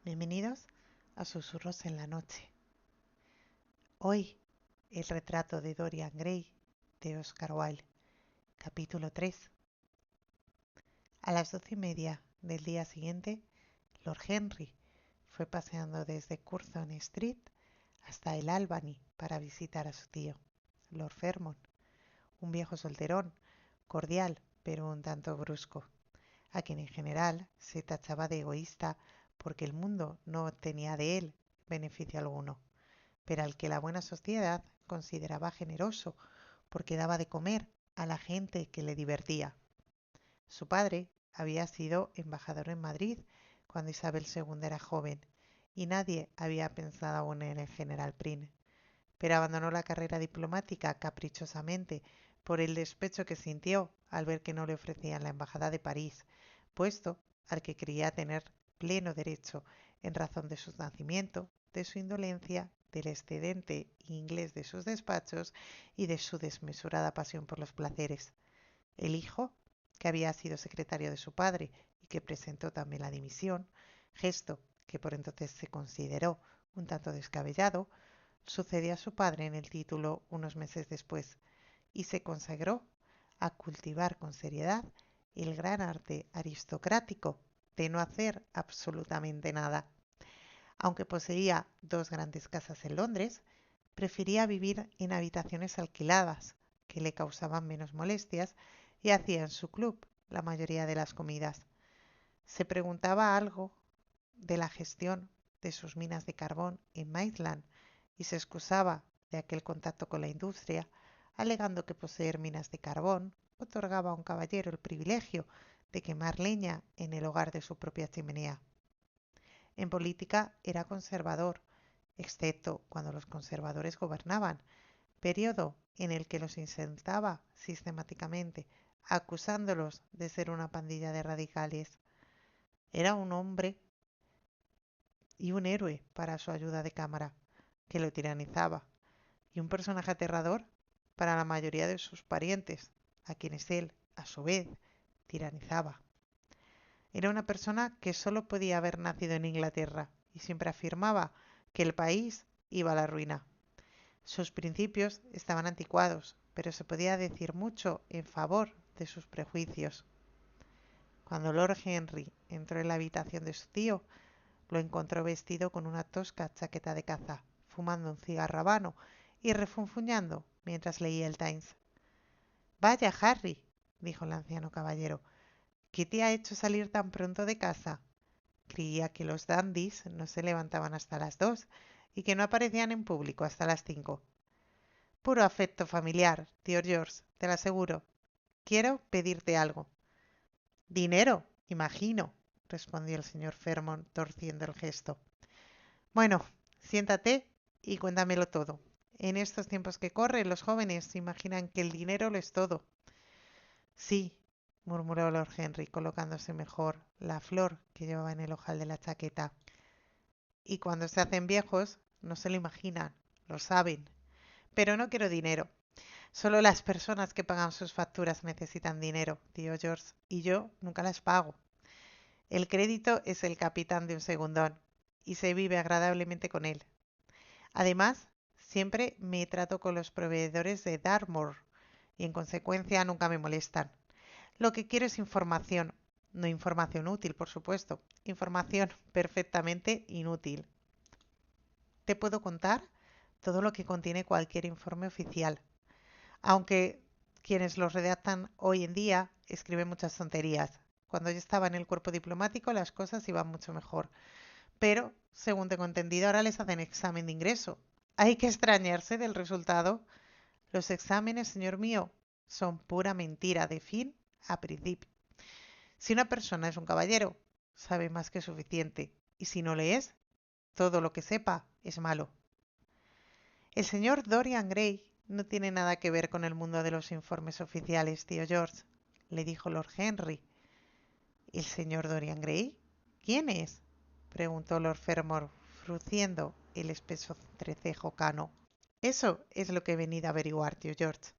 Bienvenidos a Susurros en la Noche. Hoy, el retrato de Dorian Gray de Oscar Wilde, capítulo 3. A las 12:30 del día siguiente, Lord Henry fue paseando desde Curzon Street hasta el Albany para visitar a su tío, Lord Fairmont, un viejo solterón, cordial pero un tanto brusco, a quien en general se tachaba de egoísta porque el mundo no obtenía de él beneficio alguno, pero al que la buena sociedad consideraba generoso porque daba de comer a la gente que le divertía. Su padre había sido embajador en Madrid cuando Isabel II era joven y nadie había pensado aún en el general Prim, pero abandonó la carrera diplomática caprichosamente por el despecho que sintió al ver que no le ofrecían la embajada de París, puesto al que creía tener pleno derecho en razón de su nacimiento, de su indolencia, del excedente inglés de sus despachos y de su desmesurada pasión por los placeres. El hijo, que había sido secretario de su padre y que presentó también la dimisión, gesto que por entonces se consideró un tanto descabellado, sucedió a su padre en el título unos meses después y se consagró a cultivar con seriedad el gran arte aristocrático de no hacer absolutamente nada. Aunque poseía dos grandes casas en Londres, prefería vivir en habitaciones alquiladas, que le causaban menos molestias, y hacía en su club la mayoría de las comidas. Se preguntaba algo de la gestión de sus minas de carbón en Maitland y se excusaba de aquel contacto con la industria, alegando que poseer minas de carbón otorgaba a un caballero el privilegio de quemar leña en el hogar de su propia chimenea. En política era conservador, excepto cuando los conservadores gobernaban, periodo en el que los insultaba sistemáticamente, acusándolos de ser una pandilla de radicales. Era un hombre y un héroe para su ayuda de cámara, que lo tiranizaba, y un personaje aterrador para la mayoría de sus parientes, a quienes él, a su vez, tiranizaba. Era una persona que solo podía haber nacido en Inglaterra y siempre afirmaba que el país iba a la ruina. Sus principios estaban anticuados, pero se podía decir mucho en favor de sus prejuicios. Cuando Lord Henry entró en la habitación de su tío, lo encontró vestido con una tosca chaqueta de caza, fumando un cigarro habano y refunfuñando mientras leía el Times. Vaya, Harry, dijo el anciano caballero, ¿qué te ha hecho salir tan pronto de casa? Creía que los dandys no se levantaban hasta las 2 y que no aparecían en público hasta las 5. Puro afecto familiar, tío George, te lo aseguro. Quiero pedirte algo. Dinero, imagino, respondió el señor Fairmont torciendo el gesto. Bueno, siéntate y cuéntamelo todo. En estos tiempos que corren, los jóvenes se imaginan que el dinero lo es todo. Sí, murmuró Lord Henry, colocándose mejor la flor que llevaba en el ojal de la chaqueta. Y cuando se hacen viejos, no se lo imaginan, lo saben. Pero no quiero dinero. Solo las personas que pagan sus facturas necesitan dinero, tío George, y yo nunca las pago. El crédito es el capitán de un segundón, y se vive agradablemente con él. Además, siempre me trato con los proveedores de Dartmoor, y en consecuencia nunca me molestan. Lo que quiero es información, no información útil, por supuesto, información perfectamente inútil. Te puedo contar todo lo que contiene cualquier informe oficial, aunque quienes los redactan hoy en día escriben muchas tonterías. Cuando yo estaba en el cuerpo diplomático las cosas iban mucho mejor, pero, según tengo entendido, ahora les hacen examen de ingreso. Hay que extrañarse del resultado. Los exámenes, señor mío, son pura mentira de fin a principio. Si una persona es un caballero, sabe más que suficiente, y si no le es, todo lo que sepa es malo. El señor Dorian Gray no tiene nada que ver con el mundo de los informes oficiales, tío George, le dijo Lord Henry. ¿El señor Dorian Gray? ¿Quién es? Preguntó Lord Fermor, frunciendo el espeso entrecejo cano. Eso es lo que he venido a averiguar, tío George.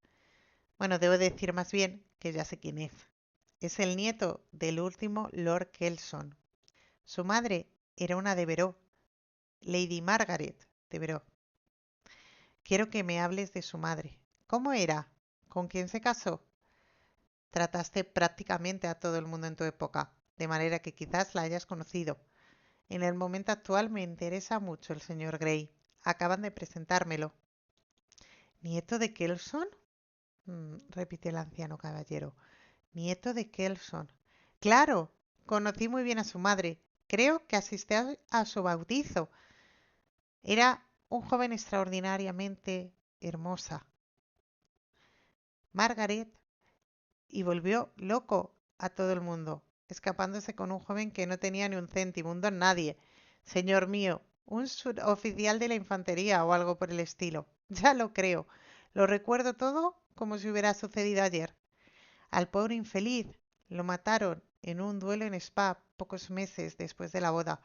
Bueno, debo decir más bien que ya sé quién es. Es el nieto del último Lord Kelson. Su madre Era una Devereux, Lady Margaret Devereux. Quiero que me hables de su madre. ¿Cómo era? ¿Con quién se casó? Trataste prácticamente a todo el mundo en tu época, de manera que quizás la hayas conocido. En el momento actual me interesa mucho el señor Grey. Acaban de presentármelo. ¿Nieto de Kelson? Repite el anciano caballero. Nieto de Kelson. Claro, conocí muy bien a su madre. Creo que asistí a su bautizo. Era un joven extraordinariamente hermosa. Margaret y volvió loco a todo el mundo, escapándose con un joven que no tenía ni un céntimo, un don nadie. Señor mío, un oficial de la infantería o algo por el estilo. Ya lo creo. Lo recuerdo todo como si hubiera sucedido ayer. Al pobre infeliz lo mataron en un duelo en Spa pocos meses después de la boda.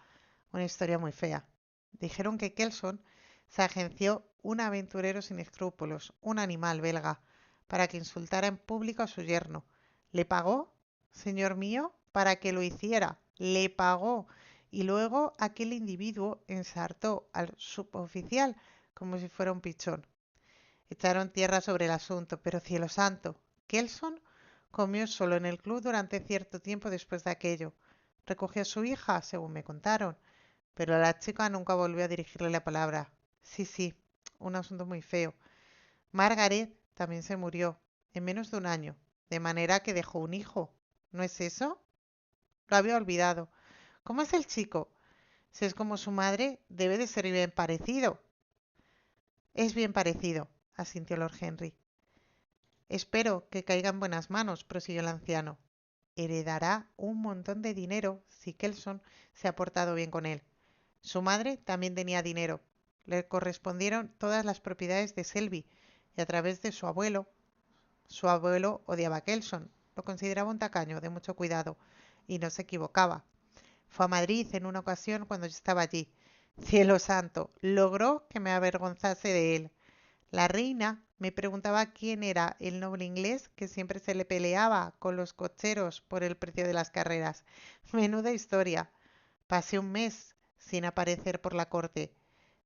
Una historia muy fea. Dijeron que Kelson se agenció un aventurero sin escrúpulos, un animal belga, para que insultara en público a su yerno. ¿Le pagó, señor mío, para que lo hiciera? Le pagó. Y luego aquel individuo ensartó al suboficial como si fuera un pichón. Echaron tierra sobre el asunto, pero cielo santo, Kelson comió solo en el club durante cierto tiempo después de aquello. Recogió a su hija, según me contaron, pero la chica nunca volvió a dirigirle la palabra. Sí, sí, un asunto muy feo. Margaret también se murió, en menos de un año, de manera que dejó un hijo. ¿No es eso? Lo había olvidado. ¿Cómo es el chico? Si es como su madre, debe de ser bien parecido. Es bien parecido, asintió Lord Henry. Espero que caiga en buenas manos, prosiguió el anciano. Heredará un montón de dinero si Kelson se ha portado bien con él. Su madre también tenía dinero. Le correspondieron todas las propiedades de Selby y a través de su abuelo odiaba a Kelson. Lo consideraba un tacaño de mucho cuidado y no se equivocaba. Fue a Madrid en una ocasión cuando yo estaba allí. Cielo santo, logró que me avergonzase de él. La reina me preguntaba quién era el noble inglés que siempre se le peleaba con los cocheros por el precio de las carreras. Menuda historia. Pasé un mes sin aparecer por la corte.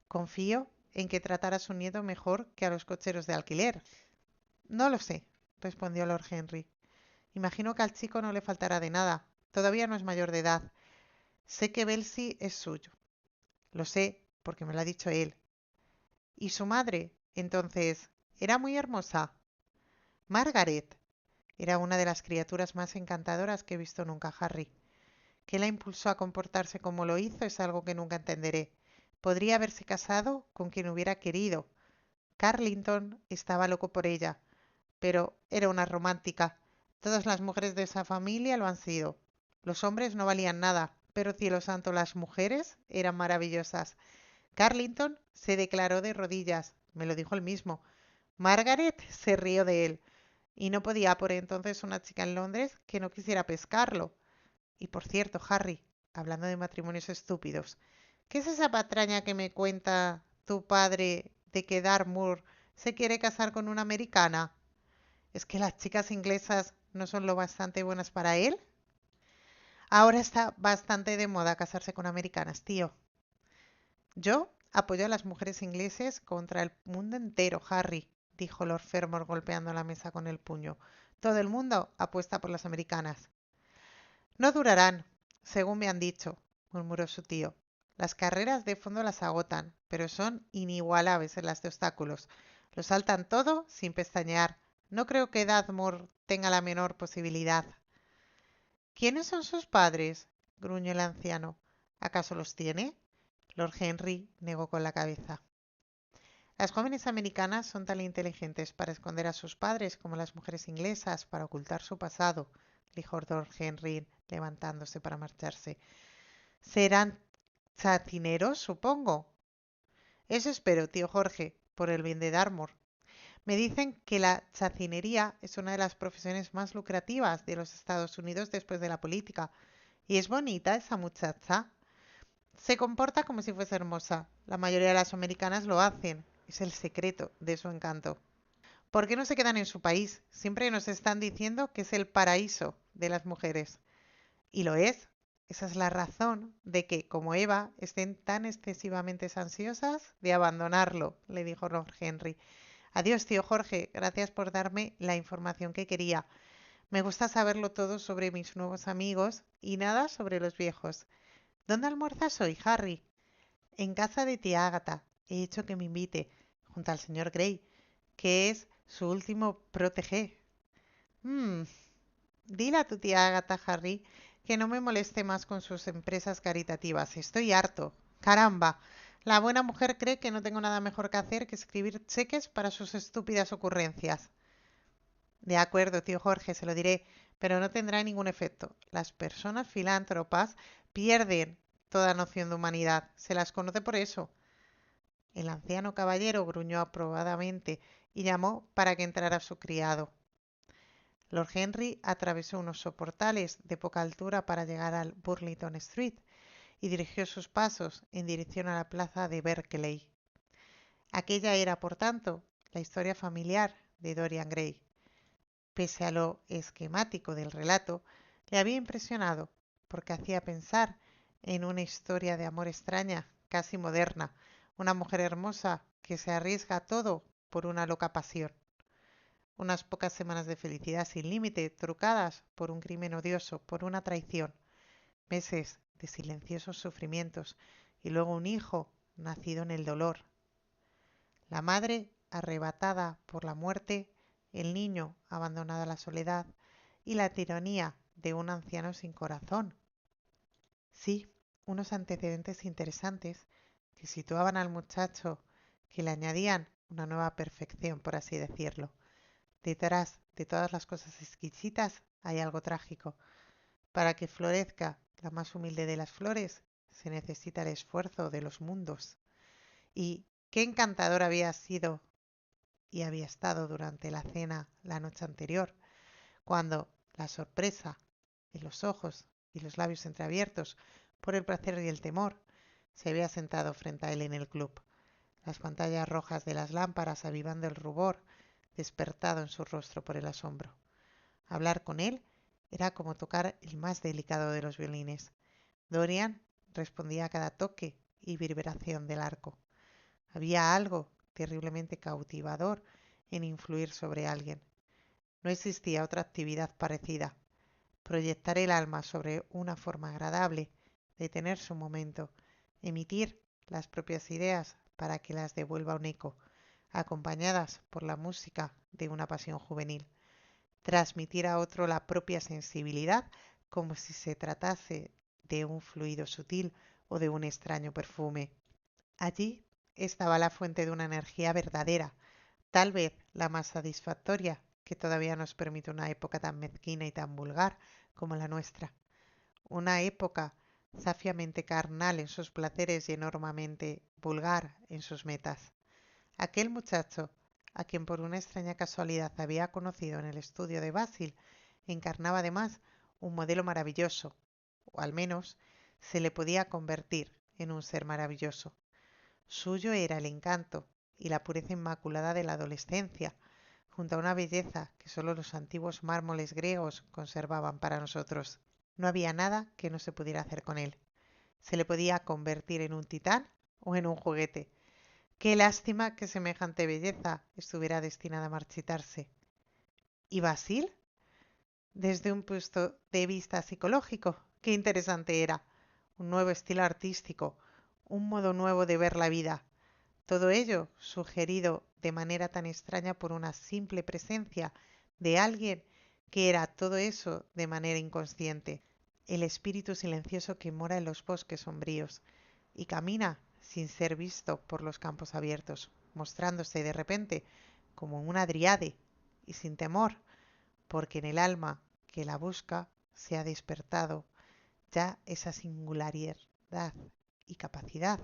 Confío en que tratara a su nieto mejor que a los cocheros de alquiler. No lo sé, respondió Lord Henry. Imagino que al chico no le faltará de nada. Todavía no es mayor de edad. Sé que Belsey es suyo. Lo sé porque me lo ha dicho él. ¿Y su madre? Entonces, ¿era muy hermosa? Margaret era una de las criaturas más encantadoras que he visto nunca, Harry. ¿Qué la impulsó a comportarse como lo hizo? Es algo que nunca entenderé. Podría haberse casado con quien hubiera querido. Carlington estaba loco por ella, pero era una romántica. Todas las mujeres de esa familia lo han sido. Los hombres no valían nada, pero cielo santo, las mujeres eran maravillosas. Carlington se declaró de rodillas, me lo dijo él mismo. Margaret se rió de él, y no podía por entonces una chica en Londres que no quisiera pescarlo. Y por cierto, Harry, hablando de matrimonios estúpidos, ¿qué es esa patraña que me cuenta tu padre de que Dartmoor se quiere casar con una americana? ¿Es que las chicas inglesas no son lo bastante buenas para él? Ahora está bastante de moda casarse con americanas, tío. Yo apoyo a las mujeres ingleses contra el mundo entero, Harry, dijo Lord Fermor golpeando la mesa con el puño. Todo el mundo apuesta por las americanas. No durarán, según me han dicho, murmuró su tío. Las carreras de fondo las agotan, pero son inigualables en las de obstáculos. Lo saltan todo sin pestañear. No creo que Dartmoor tenga la menor posibilidad. ¿Quiénes son sus padres? Gruñó el anciano. ¿Acaso los tiene? Lord Henry negó con la cabeza. Las jóvenes americanas son tan inteligentes para esconder a sus padres como las mujeres inglesas para ocultar su pasado, dijo Lord Henry levantándose para marcharse. Serán chacineros, supongo. Eso espero, tío Jorge, por el bien de Dartmoor. Me dicen que la chacinería es una de las profesiones más lucrativas de los Estados Unidos después de la política. Y es bonita esa muchacha. Se comporta como si fuese hermosa. La mayoría de las americanas lo hacen. Es el secreto de su encanto. ¿Por qué no se quedan en su país? Siempre nos están diciendo que es el paraíso de las mujeres. Y lo es. esa es la razón de que, como Eva, estén tan excesivamente ansiosas de abandonarlo, le dijo Lord Henry. Adiós, tío Jorge, gracias por darme la información que quería. Me gusta saberlo todo sobre mis nuevos amigos y nada sobre los viejos. ¿Dónde almuerzas hoy, Harry? En casa de tía Ágata. He hecho que me invite, junto al señor Grey, que es su último protégé. Mmm, dile a tu tía Ágata, Harry, que no me moleste más con sus empresas caritativas. Estoy harto. Caramba. La buena mujer cree que no tengo nada mejor que hacer que escribir cheques para sus estúpidas ocurrencias. De acuerdo, tío Jorge, se lo diré, pero no tendrá ningún efecto. Las personas filántropas pierden toda noción de humanidad. Se las conoce por eso. El anciano caballero gruñó aprobadamente y llamó para que entrara su criado. Lord Henry atravesó unos soportales de poca altura para llegar al Burlington Street y dirigió sus pasos en dirección a la plaza de Berkeley. Aquella era, por tanto, la historia familiar de Dorian Gray. Pese a lo esquemático del relato, le había impresionado porque hacía pensar en una historia de amor extraña, casi moderna, una mujer hermosa que se arriesga a todo por una loca pasión. Unas pocas semanas de felicidad sin límite, trucadas por un crimen odioso, por una traición, meses de silenciosos sufrimientos y luego un hijo nacido en el dolor. La madre arrebatada por la muerte, el niño abandonado a la soledad y la tiranía de un anciano sin corazón. Sí, unos antecedentes interesantes que situaban al muchacho, que le añadían una nueva perfección, por así decirlo. Detrás de todas las cosas exquisitas hay algo trágico. Para que florezca la más humilde de las flores, se necesita el esfuerzo de los mundos. Y qué encantador había sido y había estado durante la cena la noche anterior, cuando la sorpresa en los ojos y los labios entreabiertos por el placer y el temor se había sentado frente a él en el club, las pantallas rojas de las lámparas avivando el rubor despertado en su rostro por el asombro. Hablar con él era como tocar el más delicado de los violines. Dorian respondía a cada toque y vibración del arco. Había algo terriblemente cautivador en influir sobre alguien. No existía otra actividad parecida. Proyectar el alma sobre una forma agradable, detenerse un momento, emitir las propias ideas para que las devuelva un eco, acompañadas por la música de una pasión juvenil. Transmitir a otro la propia sensibilidad como si se tratase de un fluido sutil o de un extraño perfume. Allí estaba la fuente de una energía verdadera, tal vez la más satisfactoria que todavía nos permite una época tan mezquina y tan vulgar como la nuestra. Una época safiamente carnal en sus placeres y enormemente vulgar en sus metas. Aquel muchacho, a quien por una extraña casualidad había conocido en el estudio de Basil, encarnaba además un modelo maravilloso, o al menos se le podía convertir en un ser maravilloso. Suyo era el encanto y la pureza inmaculada de la adolescencia, junto a una belleza que solo los antiguos mármoles griegos conservaban para nosotros. No había nada que no se pudiera hacer con él. Se le podía convertir en un titán o en un juguete. Qué lástima que semejante belleza estuviera destinada a marchitarse. ¿Y Basil? Desde un punto de vista psicológico, qué interesante era. Un nuevo estilo artístico, un modo nuevo de ver la vida. Todo ello sugerido de manera tan extraña por una simple presencia de alguien que era todo eso de manera inconsciente. El espíritu silencioso que mora en los bosques sombríos y camina sin ser visto por los campos abiertos, mostrándose de repente como una dríade y sin temor, porque en el alma que la busca se ha despertado ya esa singularidad y capacidad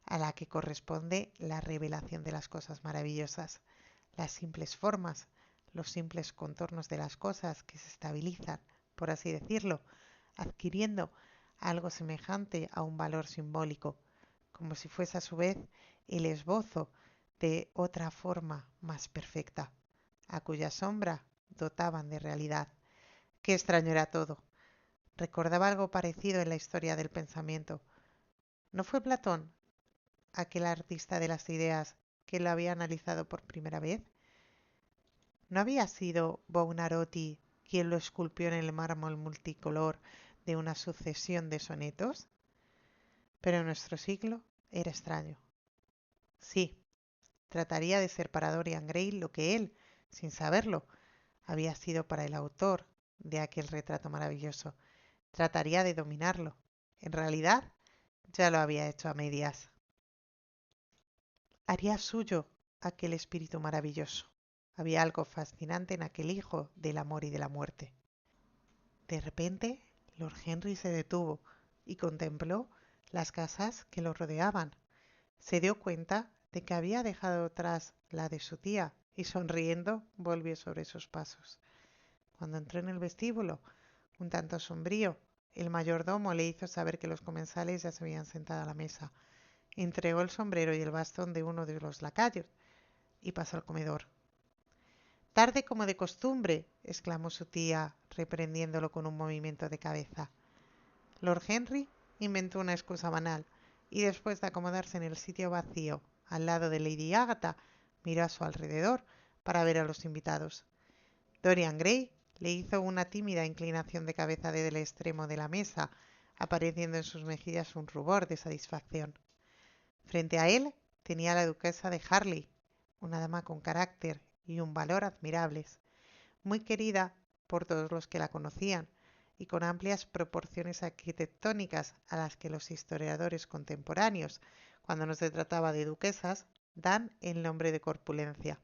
a la que corresponde la revelación de las cosas maravillosas, las simples formas, los simples contornos de las cosas que se estabilizan, por así decirlo, adquiriendo algo semejante a un valor simbólico, como si fuese a su vez el esbozo de otra forma más perfecta, a cuya sombra dotaban de realidad. Qué extraño era todo. Recordaba algo parecido en la historia del pensamiento. ¿No fue Platón, aquel artista de las ideas, que lo había analizado por primera vez? ¿No había sido Buonarroti quien lo esculpió en el mármol multicolor de una sucesión de sonetos? Pero en nuestro siglo era extraño. Sí, trataría de ser para Dorian Gray lo que él, sin saberlo, había sido para el autor de aquel retrato maravilloso. Trataría de dominarlo. En realidad, ya lo había hecho a medias. Haría suyo aquel espíritu maravilloso. Había algo fascinante en aquel hijo del amor y de la muerte. De repente, Lord Henry se detuvo y contempló las casas que lo rodeaban. Se dio cuenta de que había dejado atrás la de su tía y sonriendo volvió sobre sus pasos. Cuando entró en el vestíbulo, un tanto sombrío, el mayordomo le hizo saber que los comensales ya se habían sentado a la mesa. Entregó el sombrero y el bastón de uno de los lacayos y pasó al comedor. Tarde como de costumbre, exclamó su tía, reprendiéndolo con un movimiento de cabeza. Lord Henry inventó una excusa banal y después de acomodarse en el sitio vacío al lado de Lady Agatha, miró a su alrededor para ver a los invitados. Dorian Gray le hizo una tímida inclinación de cabeza desde el extremo de la mesa, apareciendo en sus mejillas un rubor de satisfacción. Frente a él tenía a la duquesa de Harley, una dama con carácter y un valor admirables, muy querida por todos los que la conocían y con amplias proporciones arquitectónicas a las que los historiadores contemporáneos, cuando no se trataba de duquesas, dan el nombre de corpulencia.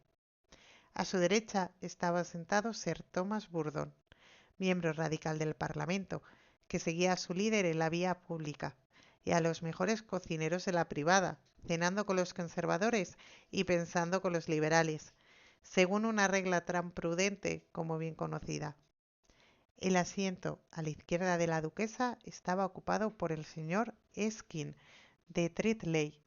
A su derecha estaba sentado Sir Thomas Burdon, miembro radical del Parlamento, que seguía a su líder en la vía pública, y a los mejores cocineros en la privada, cenando con los conservadores y pensando con los liberales, según una regla tan prudente como bien conocida. El asiento a la izquierda de la duquesa estaba ocupado por el señor Erskine de Treadley,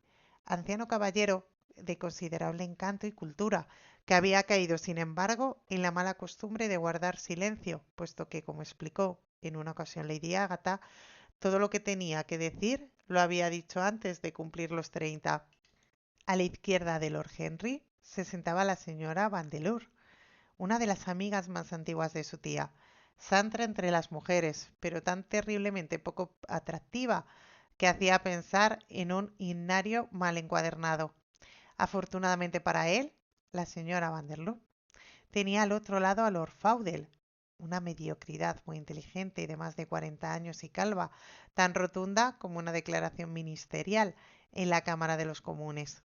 anciano caballero de considerable encanto y cultura, que había caído, sin embargo, en la mala costumbre de guardar silencio, puesto que, como explicó en una ocasión Lady Agatha, todo lo que tenía que decir lo había dicho antes de cumplir los 30. A la izquierda de Lord Henry se sentaba la señora Vandeleur, una de las amigas más antiguas de su tía, santra entre las mujeres, pero tan terriblemente poco atractiva que hacía pensar en un himnario mal encuadernado. Afortunadamente para él, la señora Vanderloo tenía al otro lado a Lord Faudel, una mediocridad muy inteligente y de más de 40 años y calva, tan rotunda como una declaración ministerial en la Cámara de los Comunes,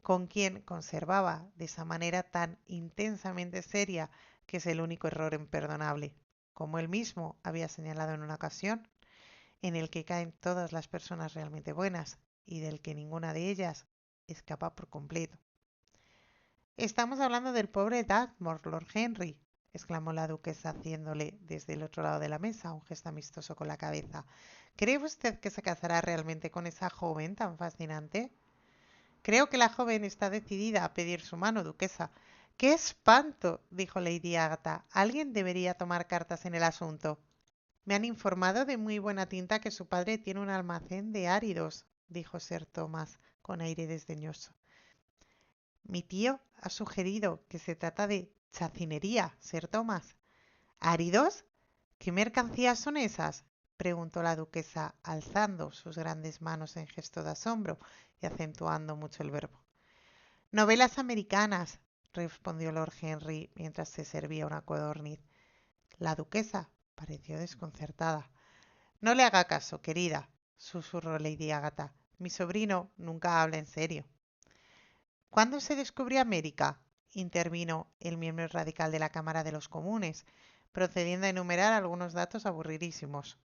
con quien conservaba de esa manera tan intensamente seria que es el único error imperdonable, como él mismo había señalado en una ocasión, en el que caen todas las personas realmente buenas y del que ninguna de ellas escapa por completo. Estamos hablando del pobre Dartmoor, Lord Henry, exclamó la duquesa haciéndole desde el otro lado de la mesa un gesto amistoso con la cabeza. ¿Cree usted que se casará realmente con esa joven tan fascinante? Creo que la joven está decidida a pedir su mano, duquesa. ¡Qué espanto! Dijo Lady Agatha. Alguien debería tomar cartas en el asunto. Me han informado de muy buena tinta que su padre tiene un almacén de áridos, dijo Sir Thomas con aire desdeñoso. Mi tío ha sugerido que se trata de chacinería, Sir Thomas. ¿Áridos? ¿Qué mercancías son esas? Preguntó la duquesa, alzando sus grandes manos en gesto de asombro y acentuando mucho el verbo. Novelas americanas, respondió Lord Henry mientras se servía una codorniz. La duquesa pareció desconcertada. No le haga caso, querida, susurró Lady Agatha. Mi sobrino nunca habla en serio. ¿Cuándo se descubrió América? Intervino el miembro radical de la Cámara de los Comunes, procediendo a enumerar algunos datos aburridísimos.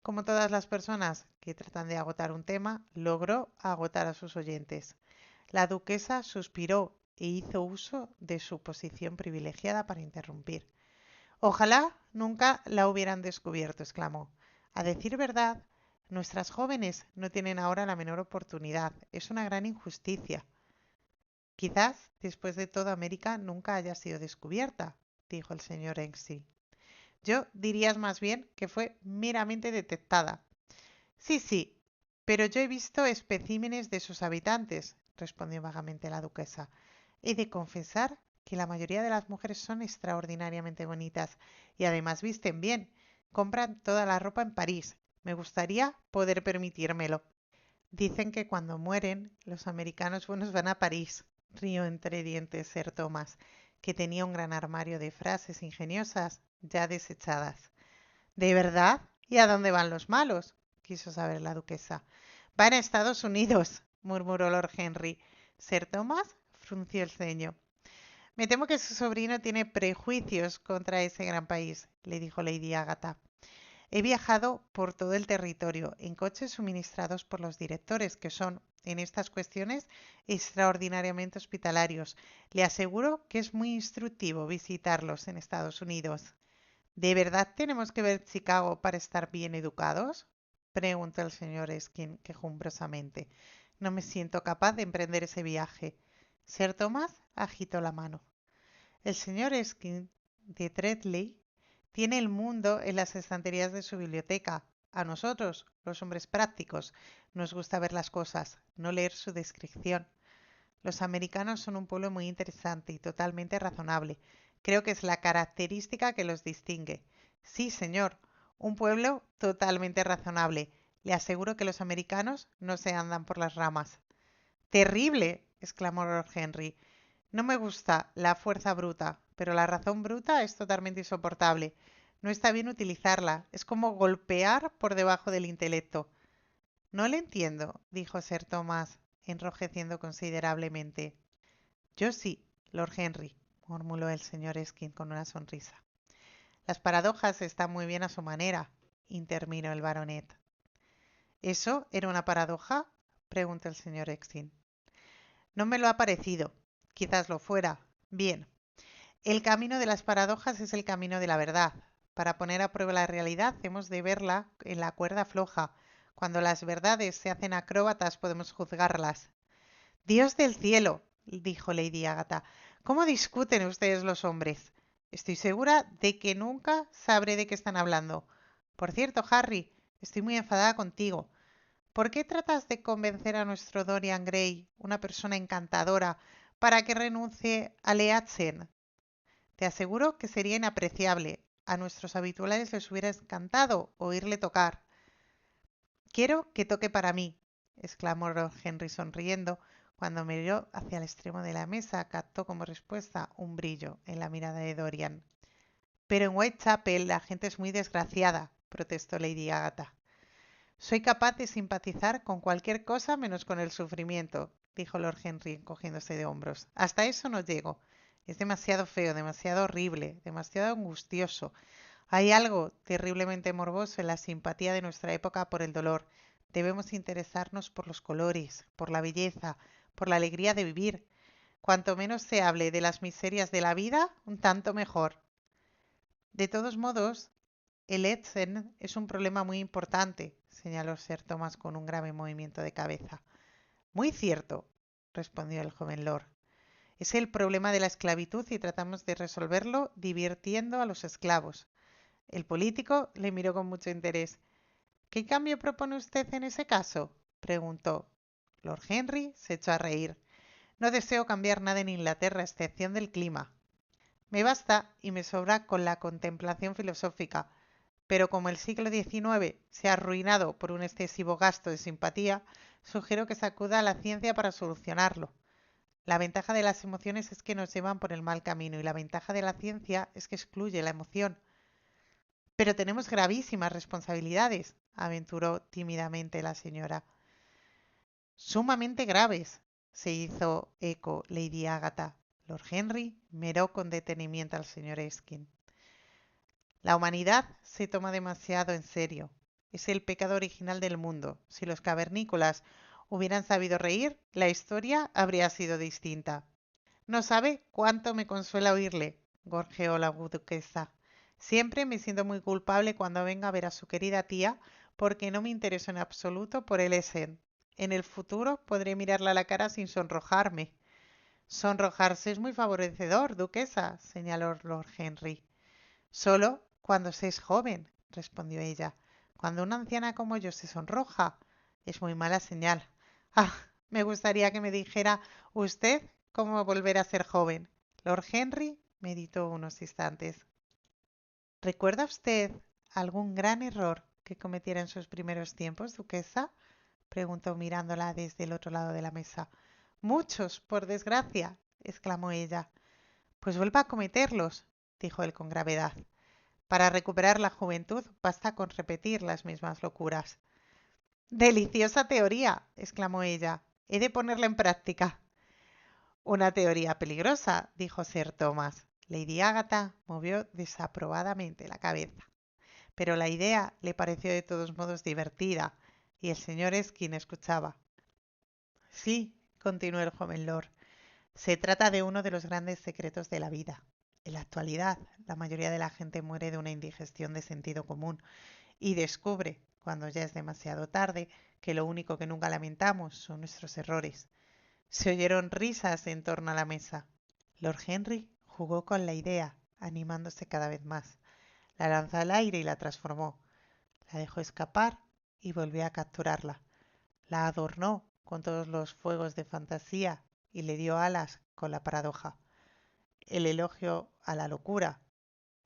Como todas las personas que tratan de agotar un tema, logró agotar a sus oyentes. La duquesa suspiró e hizo uso de su posición privilegiada para interrumpir. Ojalá nunca la hubieran descubierto, exclamó. A decir verdad, nuestras jóvenes no tienen ahora la menor oportunidad. Es una gran injusticia. Quizás, después de todo, América nunca haya sido descubierta, dijo el señor Engstine. Yo dirías más bien que fue meramente detectada. Sí, sí, pero yo he visto especímenes de sus habitantes, respondió vagamente la duquesa. He de confesar que la mayoría de las mujeres son extraordinariamente bonitas y además visten bien. Compran toda la ropa en París. Me gustaría poder permitírmelo. Dicen que cuando mueren, los americanos buenos van a París, rió entre dientes Sir Thomas, que tenía un gran armario de frases ingeniosas ya desechadas. ¿De verdad? ¿Y a dónde van los malos? Quiso saber la duquesa. Van a Estados Unidos, murmuró Lord Henry. Sir Thomas frunció el ceño. Me temo que su sobrino tiene prejuicios contra ese gran país, le dijo Lady Agatha. He viajado por todo el territorio en coches suministrados por los directores, que son, en estas cuestiones, extraordinariamente hospitalarios. Le aseguro que es muy instructivo visitarlos en Estados Unidos. ¿De verdad tenemos que ver Chicago para estar bien educados? Preguntó el señor Eskin quejumbrosamente. No me siento capaz de emprender ese viaje. Sir Thomas agitó la mano. El señor Eskin de Treadley tiene el mundo en las estanterías de su biblioteca. A nosotros, los hombres prácticos, nos gusta ver las cosas, no leer su descripción. Los americanos son un pueblo muy interesante y totalmente razonable. Creo que es la característica que los distingue. Sí, señor, un pueblo totalmente razonable. Le aseguro que los americanos no se andan por las ramas. ¡Terrible! Exclamó Lord Henry. No me gusta la fuerza bruta, pero la razón bruta es totalmente insoportable. No está bien utilizarla. Es como golpear por debajo del intelecto. No le entiendo, dijo Sir Thomas, enrojeciendo considerablemente. Yo sí, Lord Henry, murmuró el señor Eskin con una sonrisa. Las paradojas están muy bien a su manera, intervino el baronet. ¿Eso era una paradoja? Preguntó el señor Eskin. No me lo ha parecido. Quizás lo fuera. Bien. El camino de las paradojas es el camino de la verdad. Para poner a prueba la realidad hemos de verla en la cuerda floja. Cuando las verdades se hacen acróbatas podemos juzgarlas. Dios del cielo, dijo Lady Agatha, ¿cómo discuten ustedes los hombres? Estoy segura de que nunca sabré de qué están hablando. Por cierto, Harry, estoy muy enfadada contigo. ¿Por qué tratas de convencer a nuestro Dorian Gray, una persona encantadora, para que renuncie a Leatsen? Te aseguro que sería inapreciable. A nuestros habituales les hubiera encantado oírle tocar. Quiero que toque para mí, exclamó Lord Henry sonriendo. Cuando miró hacia el extremo de la mesa, captó como respuesta un brillo en la mirada de Dorian. Pero en Whitechapel la gente es muy desgraciada, protestó Lady Agatha. Soy capaz de simpatizar con cualquier cosa menos con el sufrimiento, dijo Lord Henry encogiéndose de hombros. Hasta eso no llego. Es demasiado feo, demasiado horrible, demasiado angustioso. Hay algo terriblemente morboso en la simpatía de nuestra época por el dolor. Debemos interesarnos por los colores, por la belleza, por la alegría de vivir. Cuanto menos se hable de las miserias de la vida, un tanto mejor. De todos modos, el Etzen es un problema muy importante, señaló Sir Thomas con un grave movimiento de cabeza. Muy cierto, respondió el joven lord. Es el problema de la esclavitud y tratamos de resolverlo divirtiendo a los esclavos. El político le miró con mucho interés. ¿Qué cambio propone usted en ese caso? Preguntó. Lord Henry se echó a reír. No deseo cambiar nada en Inglaterra a excepción del clima. Me basta y me sobra con la contemplación filosófica, pero como el siglo XIX se ha arruinado por un excesivo gasto de simpatía, sugiero que se acuda a la ciencia para solucionarlo. La ventaja de las emociones es que nos llevan por el mal camino y la ventaja de la ciencia es que excluye la emoción. Pero tenemos gravísimas responsabilidades, aventuró tímidamente la señora. Sumamente graves, se hizo eco Lady Agatha. Lord Henry miró con detenimiento al señor Eskin. La humanidad se toma demasiado en serio. Es el pecado original del mundo. Si los cavernícolas hubieran sabido reír, la historia habría sido distinta. No sabe cuánto me consuela oírle, gorjeó la duquesa. Siempre me siento muy culpable cuando vengo a ver a su querida tía porque no me intereso en absoluto por el Essen. En el futuro podré mirarla a la cara sin sonrojarme. Sonrojarse es muy favorecedor, duquesa, señaló Lord Henry. Solo cuando se es joven, respondió ella. Cuando una anciana como yo se sonroja, es muy mala señal. Ah, me gustaría que me dijera usted cómo volver a ser joven. Lord Henry meditó unos instantes. ¿Recuerda usted algún gran error que cometiera en sus primeros tiempos, duquesa? Preguntó mirándola desde el otro lado de la mesa. Muchos, por desgracia, exclamó ella. Pues vuelva a cometerlos, dijo él con gravedad. Para recuperar la juventud basta con repetir las mismas locuras. Deliciosa teoría, exclamó ella. He de ponerla en práctica. Una teoría peligrosa, dijo Sir Thomas. Lady Agatha movió desaprobadamente la cabeza, pero la idea le pareció de todos modos divertida, y el señor Erskine escuchaba. Sí, continuó el joven lord, se trata de uno de los grandes secretos de la vida. En la actualidad, la mayoría de la gente muere de una indigestión de sentido común y descubre, cuando ya es demasiado tarde, que lo único que nunca lamentamos son nuestros errores. Se oyeron risas en torno a la mesa. Lord Henry jugó con la idea, animándose cada vez más. La lanzó al aire y la transformó. La dejó escapar y volvió a capturarla. La adornó con todos los fuegos de fantasía y le dio alas con la paradoja. El elogio a la locura,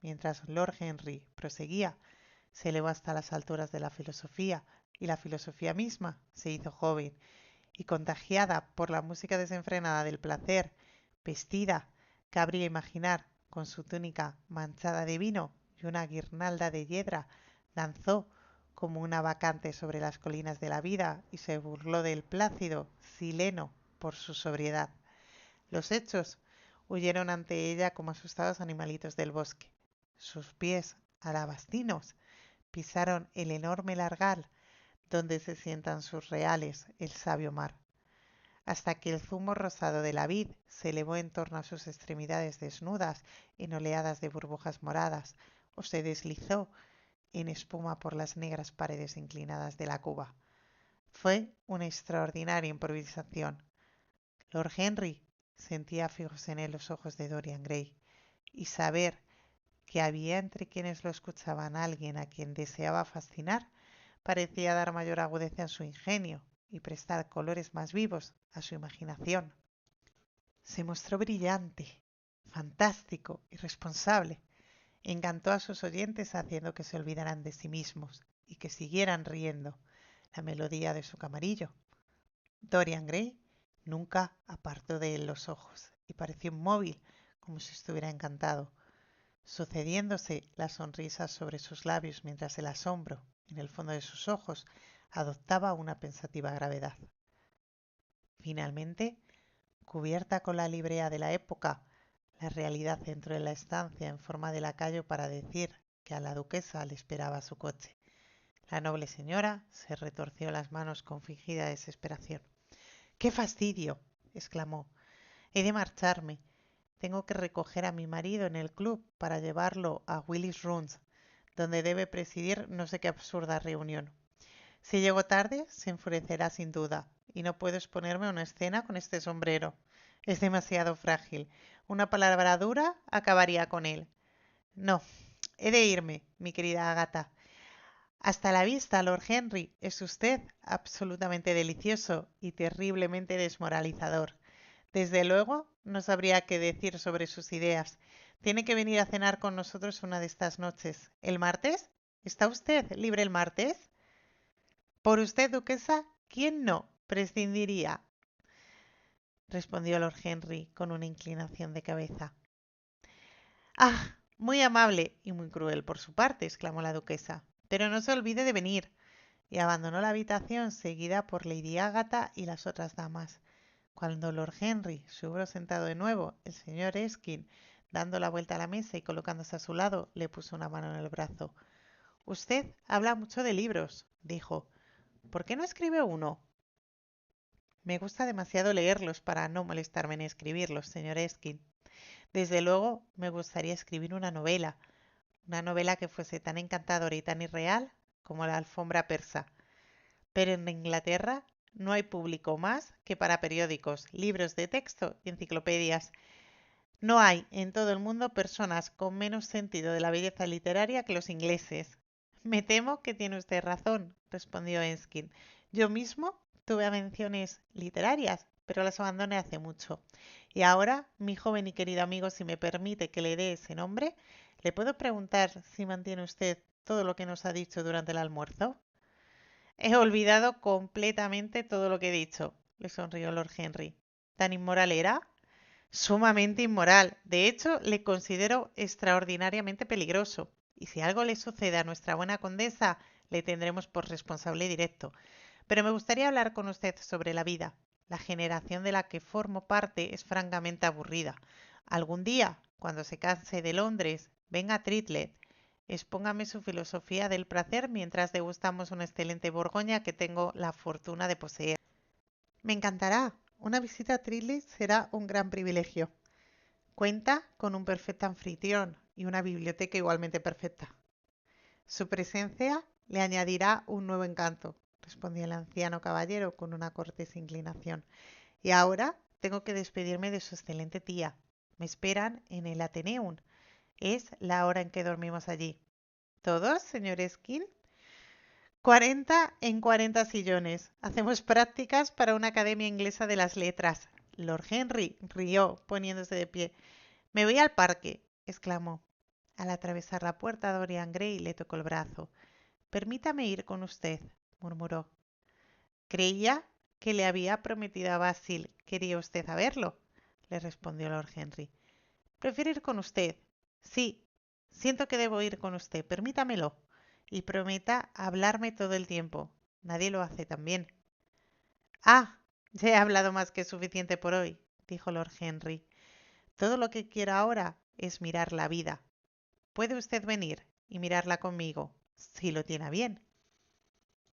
mientras Lord Henry proseguía, se elevó hasta las alturas de la filosofía y la filosofía misma se hizo joven y contagiada por la música desenfrenada del placer, vestida, cabría imaginar, con su túnica manchada de vino y una guirnalda de hiedra, danzó como una bacante sobre las colinas de la vida y se burló del plácido Sileno por su sobriedad. Los hechos huyeron ante ella como asustados animalitos del bosque. Sus pies, alabastinos, pisaron el enorme largal donde se sientan sus reales, el sabio mar, hasta que el zumo rosado de la vid se elevó en torno a sus extremidades desnudas en oleadas de burbujas moradas, o se deslizó en espuma por las negras paredes inclinadas de la cuba. Fue una extraordinaria improvisación. Lord Henry sentía fijos en él los ojos de Dorian Gray, y saber que había entre quienes lo escuchaban alguien a quien deseaba fascinar parecía dar mayor agudeza a su ingenio y prestar colores más vivos a su imaginación. Se mostró brillante, fantástico y responsable. Encantó a sus oyentes haciendo que se olvidaran de sí mismos y que siguieran riendo la melodía de su camarillo. Dorian Gray nunca apartó de él los ojos y pareció inmóvil como si estuviera encantado, sucediéndose las sonrisas sobre sus labios mientras el asombro en el fondo de sus ojos adoptaba una pensativa gravedad. Finalmente, cubierta con la librea de la época, la realidad entró en la estancia en forma de lacayo para decir que a la duquesa le esperaba su coche. La noble señora se retorció las manos con fingida desesperación. ¡Qué fastidio! exclamó. He de marcharme. Tengo que recoger a mi marido en el club para llevarlo a Willis Runs, donde debe presidir no sé qué absurda reunión. Si llego tarde, se enfurecerá sin duda, y no puedo exponerme a una escena con este sombrero. Es demasiado frágil. Una palabra dura acabaría con él. No, he de irme, mi querida Agatha. Hasta la vista, Lord Henry. Es usted absolutamente delicioso y terriblemente desmoralizador. Desde luego, no sabría qué decir sobre sus ideas. Tiene que venir a cenar con nosotros una de estas noches. ¿El martes? ¿Está usted libre el martes? Por usted, duquesa, ¿quién no prescindiría? Respondió Lord Henry con una inclinación de cabeza. Ah, muy amable y muy cruel por su parte, exclamó la duquesa. Pero no se olvide de venir. Y abandonó la habitación seguida por Lady Agatha y las otras damas. Cuando Lord Henry se hubo sentado de nuevo, el señor Erskine, dando la vuelta a la mesa y colocándose a su lado, le puso una mano en el brazo. Usted habla mucho de libros, dijo. ¿Por qué no escribe uno? Me gusta demasiado leerlos para no molestarme en escribirlos, señor Erskine. Desde luego, me gustaría escribir una novela que fuese tan encantadora y tan irreal como la alfombra persa. Pero en Inglaterra no hay público más que para periódicos, libros de texto y enciclopedias. No hay en todo el mundo personas con menos sentido de la belleza literaria que los ingleses. Me temo que tiene usted razón, respondió Enskin. Yo mismo tuve menciones literarias, pero las abandoné hace mucho. Y ahora, mi joven y querido amigo, si me permite que le dé ese nombre, ¿le puedo preguntar si mantiene usted todo lo que nos ha dicho durante el almuerzo? He olvidado completamente todo lo que he dicho, le sonrió Lord Henry. ¿Tan inmoral era? Sumamente inmoral. De hecho, le considero extraordinariamente peligroso. Y si algo le sucede a nuestra buena condesa, le tendremos por responsable directo. Pero me gustaría hablar con usted sobre la vida. La generación de la que formo parte es francamente aburrida. Algún día, cuando se canse de Londres, venga a Tritlet. Expóngame su filosofía del placer mientras degustamos una excelente Borgoña que tengo la fortuna de poseer. Me encantará. Una visita a Trilly será un gran privilegio. Cuenta con un perfecto anfitrión y una biblioteca igualmente perfecta. Su presencia le añadirá un nuevo encanto, respondió el anciano caballero con una cortés inclinación. Y ahora tengo que despedirme de su excelente tía. Me esperan en el Ateneum. Es la hora en que dormimos allí. ¿Todos, señor Skin? 40 en 40 sillones. Hacemos prácticas para una academia inglesa de las letras. Lord Henry rió, poniéndose de pie. Me voy al parque, exclamó. Al atravesar la puerta, Dorian Gray le tocó el brazo. Permítame ir con usted, murmuró. Creía que le había prometido a Basil. ¿Quería usted saberlo? Le respondió Lord Henry. Prefiero ir con usted. Sí, siento que debo ir con usted. Permítamelo. Y prometa hablarme todo el tiempo. Nadie lo hace tan bien. Ah, ya he hablado más que suficiente por hoy, dijo Lord Henry. Todo lo que quiero ahora es mirar la vida. Puede usted venir y mirarla conmigo, si lo tiene a bien.